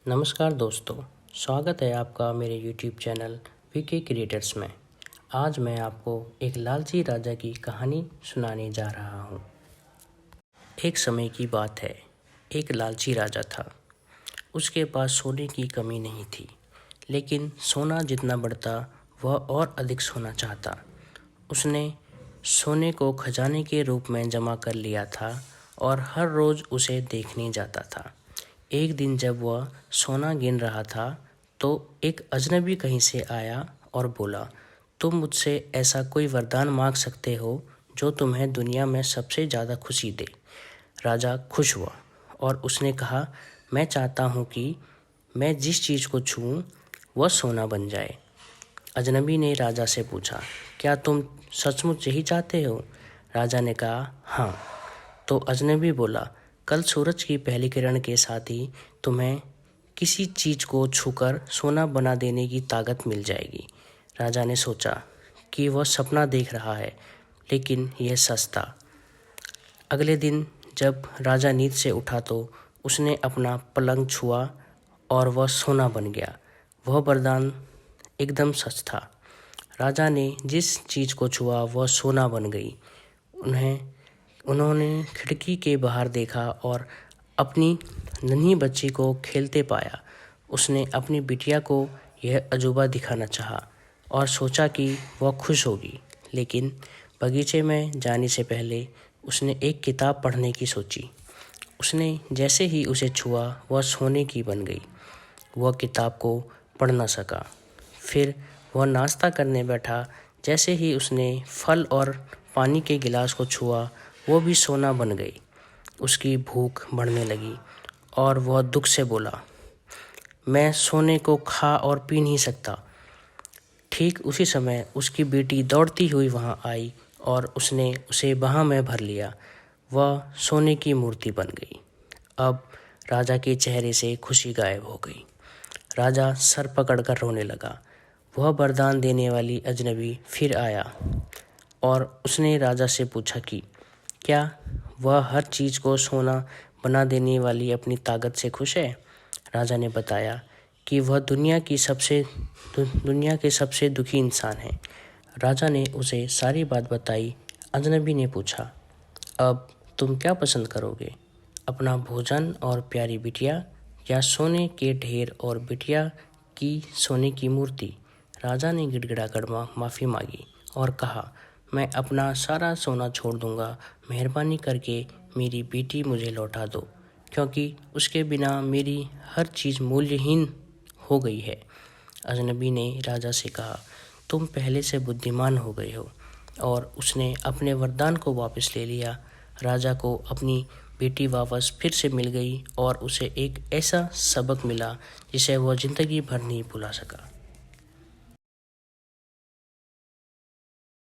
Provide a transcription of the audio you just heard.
नमस्कार दोस्तों, स्वागत है आपका मेरे YouTube चैनल वीके क्रिएटर्स में। आज मैं आपको एक लालची राजा की कहानी सुनाने जा रहा हूँ। एक समय की बात है, एक लालची राजा था। उसके पास सोने की कमी नहीं थी, लेकिन सोना जितना बढ़ता वह और अधिक सोना चाहता। उसने सोने को खजाने के रूप में जमा कर लिया था और हर रोज़ उसे देखने जाता था। एक दिन जब वह सोना गिन रहा था तो एक अजनबी कहीं से आया और बोला, तुम मुझसे ऐसा कोई वरदान मांग सकते हो जो तुम्हें दुनिया में सबसे ज़्यादा खुशी दे। राजा खुश हुआ और उसने कहा, मैं चाहता हूँ कि मैं जिस चीज़ को छूऊं वह सोना बन जाए। अजनबी ने राजा से पूछा, क्या तुम सचमुच यही चाहते हो? राजा ने कहा, हाँ। तो अजनबी बोला, कल सूरज की पहली किरण के साथ ही तुम्हें किसी चीज़ को छूकर सोना बना देने की ताकत मिल जाएगी। राजा ने सोचा कि वह सपना देख रहा है, लेकिन यह सच था। अगले दिन जब राजा नींद से उठा तो उसने अपना पलंग छुआ और वह सोना बन गया। वह वरदान एकदम सच था। राजा ने जिस चीज़ को छुआ वह सोना बन गई। उन्होंने खिड़की के बाहर देखा और अपनी नन्ही बच्ची को खेलते पाया। उसने अपनी बिटिया को यह अजूबा दिखाना चाहा और सोचा कि वह खुश होगी, लेकिन बगीचे में जाने से पहले उसने एक किताब पढ़ने की सोची। उसने जैसे ही उसे छुआ वह सोने की बन गई। वह किताब को पढ़ न सका। फिर वह नाश्ता करने बैठा। जैसे ही उसने फल और पानी के गिलास को छुआ वो भी सोना बन गई। उसकी भूख बढ़ने लगी और वह दुख से बोला, मैं सोने को खा और पी नहीं सकता। ठीक उसी समय उसकी बेटी दौड़ती हुई वहाँ आई और उसने उसे बाहों में भर लिया। वह सोने की मूर्ति बन गई। अब राजा के चेहरे से खुशी गायब हो गई। राजा सर पकड़कर रोने लगा। वह वरदान देने वाली अजनबी फिर आया और उसने राजा से पूछा कि क्या वह हर चीज़ को सोना बना देने वाली अपनी ताकत से खुश है? राजा ने बताया कि वह दुनिया के सबसे दुखी इंसान है। राजा ने उसे सारी बात बताई। अजनबी ने पूछा, अब तुम क्या पसंद करोगे, अपना भोजन और प्यारी बिटिया या सोने के ढेर और बिटिया की सोने की मूर्ति? राजा ने गिड़गिड़ाकर माफ़ी मांगी और कहा, मैं अपना सारा सोना छोड़ दूंगा। मेहरबानी करके मेरी बेटी मुझे लौटा दो, क्योंकि उसके बिना मेरी हर चीज़ मूल्यहीन हो गई है। अजनबी ने राजा से कहा, तुम पहले से बुद्धिमान हो गए हो, और उसने अपने वरदान को वापस ले लिया। राजा को अपनी बेटी वापस फिर से मिल गई और उसे एक ऐसा सबक मिला जिसे वह ज़िंदगी भर नहीं भुला सका।